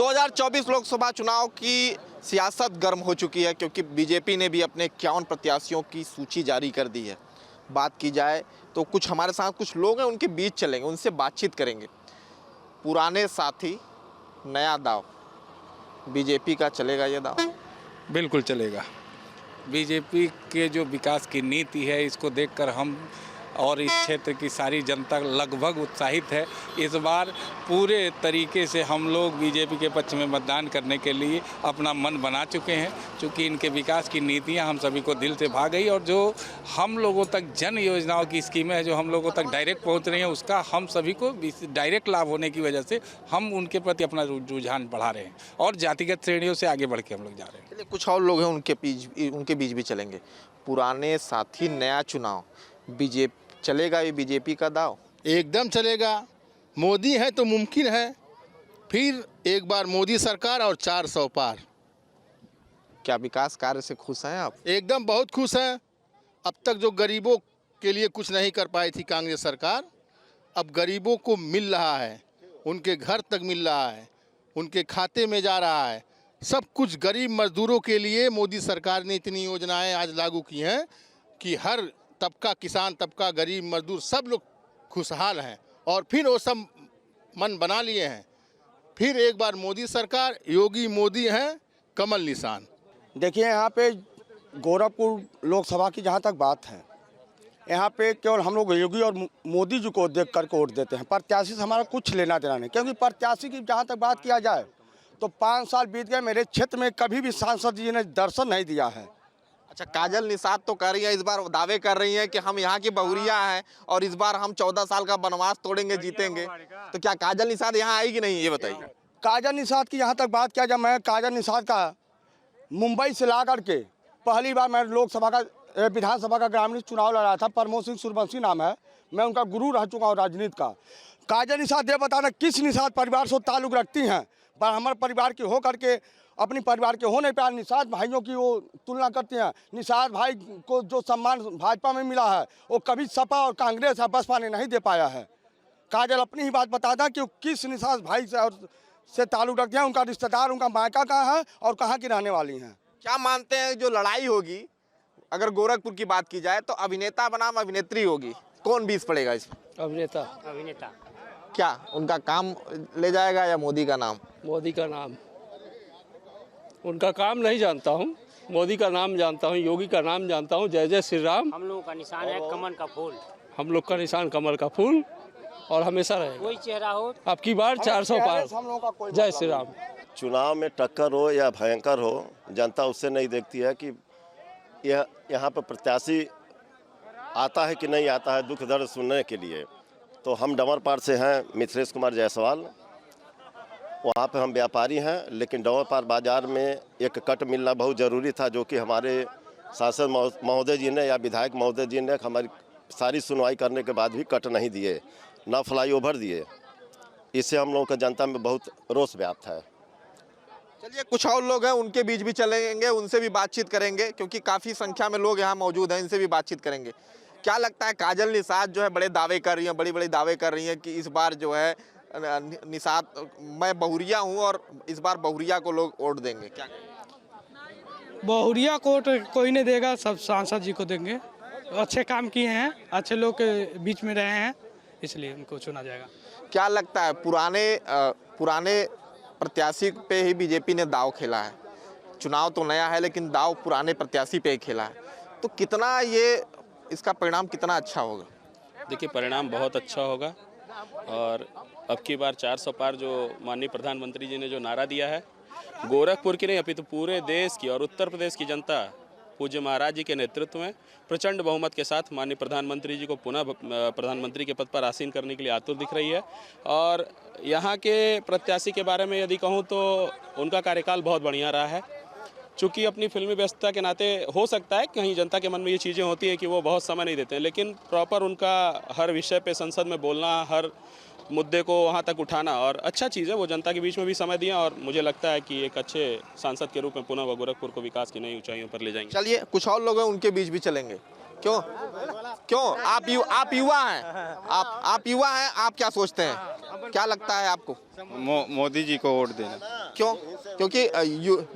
2024 लोकसभा चुनाव की सियासत गर्म हो चुकी है क्योंकि बीजेपी ने भी अपने 51 प्रत्याशियों की सूची जारी कर दी है। बात की जाए तो कुछ हमारे साथ कुछ लोग हैं, उनके बीच चलेंगे, उनसे बातचीत करेंगे। पुराने साथी नया दाव, बीजेपी का चलेगा ये दाव? बिल्कुल चलेगा। बीजेपी के जो विकास की नीति है, इसको देखकर हम और इस क्षेत्र की सारी जनता लगभग उत्साहित है। इस बार पूरे तरीके से हम लोग बीजेपी के पक्ष में मतदान करने के लिए अपना मन बना चुके हैं, क्योंकि इनके विकास की नीतियां हम सभी को दिल से भा गई और जो हम लोगों तक जन योजनाओं की स्कीमें हैं जो हम लोगों तक डायरेक्ट पहुंच रही हैं, उसका हम सभी को डायरेक्ट लाभ होने की वजह से हम उनके प्रति अपना रुझान बढ़ा रहे हैं और जातिगत श्रेणियों से आगे बढ़ के हम लोग जा रहे हैं। चलिए, कुछ और लोग हैं, उनके बीच भी चलेंगे। पुराने साथी नया चुनाव, बीजेपी चलेगा ये बीजेपी का दाव? एकदम चलेगा। मोदी है तो मुमकिन है, फिर एक बार मोदी सरकार और 400 पार। क्या विकास कार्य से खुश हैं आप? एकदम बहुत खुश हैं। अब तक जो गरीबों के लिए कुछ नहीं कर पाई थी कांग्रेस सरकार, अब गरीबों को मिल रहा है, उनके घर तक मिल रहा है, उनके खाते में जा रहा है। सब कुछ गरीब मजदूरों के लिए मोदी सरकार ने इतनी योजनाएं आज लागू की हैं कि हर तबका, किसान तबका, गरीब मजदूर, सब लोग खुशहाल हैं। और फिर वो सब मन बना लिए हैं, फिर एक बार मोदी सरकार, योगी मोदी हैं, कमल निशान। देखिए, यहाँ पे गोरखपुर लोकसभा की जहाँ तक बात है, यहाँ पे केवल हम लोग योगी और मोदी जी को देख कर वोट देते हैं। प्रत्याशी से हमारा कुछ लेना देना नहीं, क्योंकि प्रत्याशी की जहाँ तक बात किया जाए तो 5 साल बीत गए, मेरे क्षेत्र में कभी भी सांसद जी ने दर्शन नहीं दिया है। अच्छा, काजल निषाद तो कर रही है, इस बार दावे कर रही हैं कि हम यहाँ की बहुरिया हैं और इस बार हम 14 साल का वनवास तोड़ेंगे, जीतेंगे। तो क्या काजल निषाद यहाँ आएगी नहीं, ये बताइए। काजल निषाद की यहाँ तक बात किया जाए, मैं काजल निषाद का मुंबई से ला करके पहली बार मैं लोकसभा का विधानसभा का ग्रामीण चुनाव लड़ा था। प्रमोद सिंह सूर्यवंशी नाम है, मैं उनका गुरु रह चुका हूँ राजनीति का। काजल निषाद ये बताना किस निषाद परिवार से ताल्लुक़ रखती हैं, पर हमारे परिवार की हो करके अपनी परिवार के होने पर निषाद भाइयों की वो तुलना करती हैं। निषाद भाई को जो सम्मान भाजपा में मिला है वो कभी सपा और कांग्रेस या बसपा ने नहीं दे पाया है। काजल अपनी ही बात बताता कि वो किस निषाद भाई से ताल्लुक़ रखते हैं, उनका रिश्तेदार, उनका मायका कहाँ है और कहाँ की रहने वाली हैं। क्या मानते हैं जो लड़ाई होगी, अगर गोरखपुर की बात की जाए तो अभिनेता बनाम अभिनेत्री होगी, कौन बीस पड़ेगा इसमें? अभिनेता। क्या उनका काम ले जाएगा या मोदी का नाम? मोदी का नाम। उनका काम नहीं जानता हूँ, मोदी का नाम जानता हूँ, योगी का नाम जानता हूँ। जय जय श्री राम। हम लोगों का निशान है कमल का फूल। हम लोग का निशान कमल का फूल और हमेशा रहेगा। कोई चेहरा हो, अब की बार 400 पार। जय श्री राम। चुनाव में टक्कर हो या भयंकर हो, जनता उससे नहीं देखती है कि यह यहाँ पर प्रत्याशी आता है कि नहीं आता है दुख दर्द सुनने के लिए। तो हम डमरपार से हैं, मिथिलेश कुमार जायसवाल। वहाँ पे हम व्यापारी हैं, लेकिन डमरपार बाज़ार में एक कट मिलना बहुत ज़रूरी था, जो कि हमारे सांसद महोदय जी ने या विधायक महोदय जी ने हमारी सारी सुनवाई करने के बाद भी कट नहीं दिए, ना फ्लाईओवर दिए। इससे हम लोगों का जनता में बहुत रोष व्याप्त है। चलिए, कुछ और लोग हैं, उनके बीच भी चलेंगे, उनसे भी बातचीत करेंगे, क्योंकि काफ़ी संख्या में लोग यहाँ मौजूद हैं, इनसे भी बातचीत करेंगे। क्या लगता है, काजल निषाद जो है बड़े दावे कर रही हैं, बड़े दावे कर रही हैं कि इस बार जो है निषाद, मैं बहुरिया हूँ और इस बार बहुरिया को लोग वोट देंगे, क्या? बहुरिया को कोई नहीं देगा, सब सांसद जी को देंगे। अच्छे काम किए हैं, अच्छे लोग के बीच में रहे हैं, इसलिए उनको चुना जाएगा। क्या लगता है, पुराने प्रत्याशी पे ही बीजेपी ने दाव खेला है? चुनाव तो नया है लेकिन दाव पुराने प्रत्याशी पे ही खेला है, तो कितना ये इसका परिणाम कितना अच्छा होगा? देखिए, परिणाम बहुत अच्छा होगा और अब की बार 400 पार जो माननीय प्रधानमंत्री जी ने जो नारा दिया है, गोरखपुर की नहीं अपितु पूरे देश की और उत्तर प्रदेश की जनता पूज्य महाराज जी के नेतृत्व में प्रचंड बहुमत के साथ माननीय प्रधानमंत्री जी को पुनः प्रधानमंत्री के पद पर आसीन करने के लिए आतुर दिख रही है। और यहाँ के प्रत्याशी के बारे में यदि कहूँ तो उनका कार्यकाल बहुत बढ़िया रहा है। चूँकि अपनी फिल्मी व्यस्तता के नाते हो सकता है कहीं जनता के मन में ये चीज़ें होती हैं कि वो बहुत समय नहीं देते हैं, लेकिन प्रॉपर उनका हर विषय पे संसद में बोलना, हर मुद्दे को वहाँ तक उठाना और अच्छा चीज़ है। वो जनता के बीच में भी समय दिया और मुझे लगता है कि एक अच्छे सांसद के रूप में पुनः गोरखपुर को विकास की नई ऊंचाइयों पर ले जाएंगे। चलिए, कुछ और लोग हैं, उनके बीच भी चलेंगे। क्यों क्यों? आप युवा हैं, आप युवा हैं, आप क्या सोचते हैं, क्या लगता है आपको? मोदी जी को वोट देना। क्यों? क्योंकि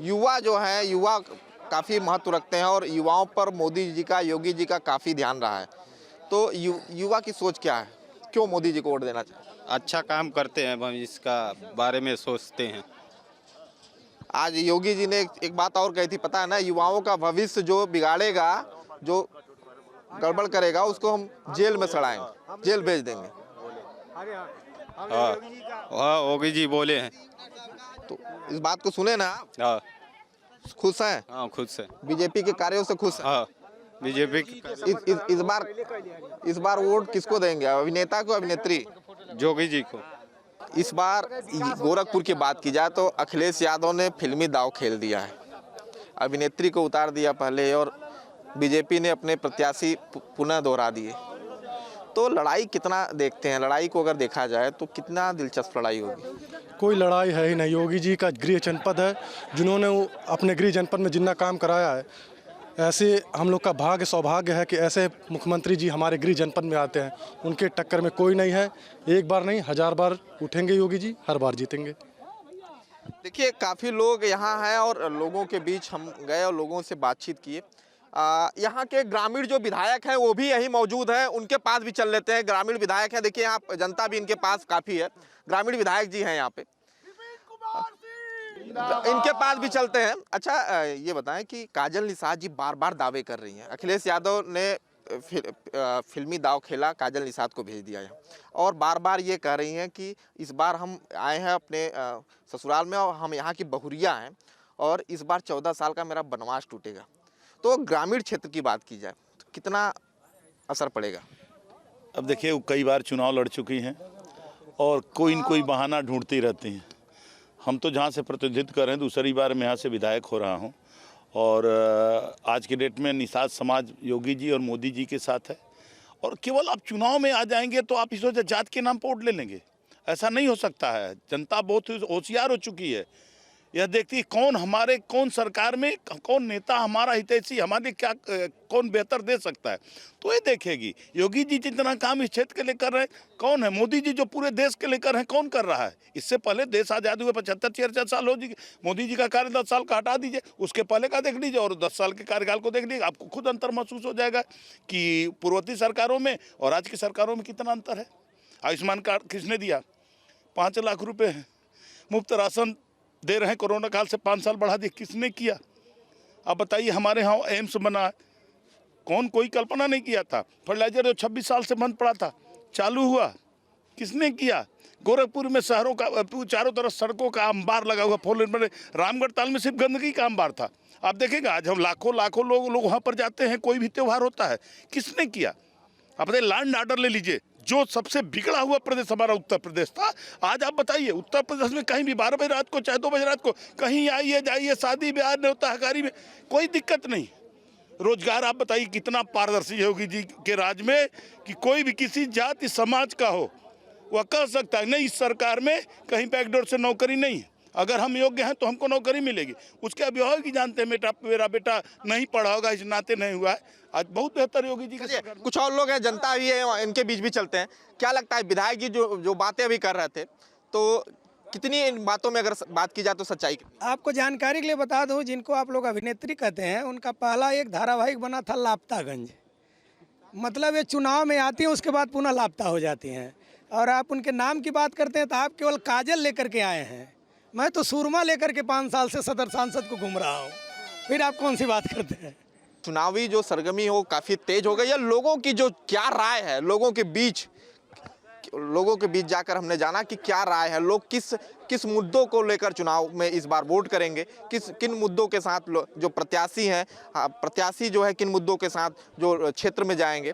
युवा जो है, युवा काफ़ी महत्व रखते हैं और युवाओं पर मोदी जी का, योगी जी का काफ़ी ध्यान रहा है। तो युवा की सोच क्या है, क्यों मोदी जी को वोट देना चाहिए? अच्छा काम करते हैं, हम इसका बारे में सोचते हैं। आज योगी जी ने एक बात और कही थी, पता है ना, युवाओं का भविष्य जो बिगाड़ेगा, जो गड़बड़ करेगा, उसको हम जेल में सड़ाएंगे, जेल भेज देंगे। हाँ, योगी जी बोले हैं। तो इस बात को सुने ना आप? हाँ खुश हैं? हाँ, खुद से। बीजेपी के कार्यों से खुश हैं? हाँ, बीजेपी इस बार वोट किसको देंगे, अभिनेता को, अभिनेत्री? योगी जी को। इस बार गोरखपुर की बात की जाए तो अखिलेश यादव ने फिल्मी दांव खेल दिया है, अभिनेत्री को उतार दिया पहले और बीजेपी ने अपने प्रत्याशी पुनः दोहरा दिए। तो लड़ाई कितना देखते हैं, लड़ाई को अगर देखा जाए तो कितना दिलचस्प लड़ाई होगी? कोई लड़ाई है ही नहीं। योगी जी का गृह जनपद है, जिन्होंने अपने गृह जनपद में जितना काम कराया है, ऐसे हम लोग का भाग्य, सौभाग्य है कि ऐसे मुख्यमंत्री जी हमारे गृह जनपद में आते हैं। उनके टक्कर में कोई नहीं है। एक बार नहीं, 1000 बार उठेंगे योगी जी, हर बार जीतेंगे। देखिए, काफ़ी लोग यहाँ हैं और लोगों के बीच हम गए और लोगों से बातचीत किए। यहाँ के ग्रामीण जो विधायक हैं वो भी यहीं मौजूद हैं, उनके पास भी चल लेते हैं। ग्रामीण विधायक हैं, देखिए यहाँ जनता भी इनके पास काफ़ी है, ग्रामीण विधायक जी हैं यहाँ पे, इनके पास भी चलते हैं। अच्छा, ये बताएं कि काजल निषाद जी बार बार दावे कर रही हैं, अखिलेश यादव ने फिल्मी दाव खेला, काजल निषाद को भेज दिया है और बार बार ये कह रही हैं कि इस बार हम आए हैं अपने ससुराल में और हम यहाँ की बहुरिया हैं और इस बार 14 साल का मेरा वनवास टूटेगा। तो ग्रामीण क्षेत्र की बात की जाए तो कितना असर पड़ेगा? अब देखिए, वो कई बार चुनाव लड़ चुकी हैं और कोई न कोई बहाना ढूंढती रहती हैं। हम तो जहाँ से प्रतिनिधित्व कर रहे हैं, दूसरी बार मैं यहाँ से विधायक हो रहा हूँ और आज के डेट में निषाद समाज योगी जी और मोदी जी के साथ है और केवल आप चुनाव में आ जाएंगे तो आप इस वजह जात के नाम पर वोट ले लेंगे, ऐसा नहीं हो सकता है। जनता बहुत होशियार हो चुकी है, यह देखती है कौन सरकार में कौन नेता हमारा हितैषी, हमारे क्या कौन बेहतर दे सकता है, तो ये देखेगी। योगी जी जितना काम इस क्षेत्र के लिए कर रहे हैं, कौन है? मोदी जी जो पूरे देश के लिए कर रहे हैं, कौन कर रहा है? इससे पहले देश आज़ाद हुए 75-76 साल हो जी, मोदी जी का कार्य 10 साल का हटा दीजिए, उसके पहले का देख लीजिए और 10 साल के कार्यकाल को देख लीजिए, आपको खुद अंतर महसूस हो जाएगा कि पूर्ववर्ती सरकारों में और आज की सरकारों में कितना अंतर है। आयुष्मान कार्ड किसने दिया? 5 लाख रुपये है। मुफ्त राशन दे रहे हैं, कोरोना काल से 5 साल बढ़ा दिए, किसने किया? आप बताइए। हमारे यहाँ एम्स बना, कौन कोई कल्पना नहीं किया था। फर्टिलाइजर जो 26 साल से बंद पड़ा था, चालू हुआ, किसने किया? गोरखपुर में शहरों का चारों तरफ सड़कों का अंबार लगा हुआ, 4 लेन बने। रामगढ़ ताल में सिर्फ गंदगी का अंबार था। आप देखेंगे आज हम लाखों लोग वहाँ पर जाते हैं, कोई भी त्यौहार होता है, किसने किया? आप बताइए। लैंड ऑर्डर ले लीजिए, जो सबसे बिगड़ा हुआ प्रदेश हमारा उत्तर प्रदेश था, आज आप बताइए उत्तर प्रदेश में कहीं भी 12 बजे रात को चाहे 2 बजे रात को कहीं आइए जाइए, शादी ब्याह न्योता हकारी में कोई दिक्कत नहीं। रोजगार आप बताइए कितना पारदर्शी होगी जी के राज में कि कोई भी किसी जाति समाज का हो वह कह सकता है नहीं, इस सरकार में कहीं बैकडोर से नौकरी नहीं है, अगर हम योग्य हैं तो हमको नौकरी मिलेगी। उसके अभिभावक ही जानते हैं मेरा बेटा नहीं पढ़ा होगा, इस नाते नहीं हुआ है। आज बहुत बेहतर योगी जी के। कुछ और लोग हैं, जनता भी है, इनके बीच भी चलते हैं। क्या लगता है विधायक जी जो बातें अभी कर रहे थे, तो कितनी इन बातों में अगर बात की जाए तो सच्चाई? आपको जानकारी के लिए बता दूं, जिनको आप लोग अभिनेत्री कहते हैं, उनका पहला एक धारावाहिक बना था लापतागंज। मतलब ये चुनाव में आती हैं, उसके बाद पुनः लापता हो जाती हैं। और आप उनके नाम की बात करते हैं तो आप केवल काजल लेकर के आए हैं, मैं तो सुरमा लेकर के 5 साल से सदर सांसद को घूम रहा हूँ, फिर आप कौन सी बात करते हैं? चुनावी जो सरगर्मी हो काफ़ी तेज हो गई है। लोगों की जो क्या राय है, लोगों के बीच जाकर हमने जाना कि क्या राय है, लोग किस मुद्दों को लेकर चुनाव में इस बार वोट करेंगे, किन मुद्दों के साथ जो प्रत्याशी हैं, प्रत्याशी जो है किन मुद्दों के साथ जो क्षेत्र में जाएंगे।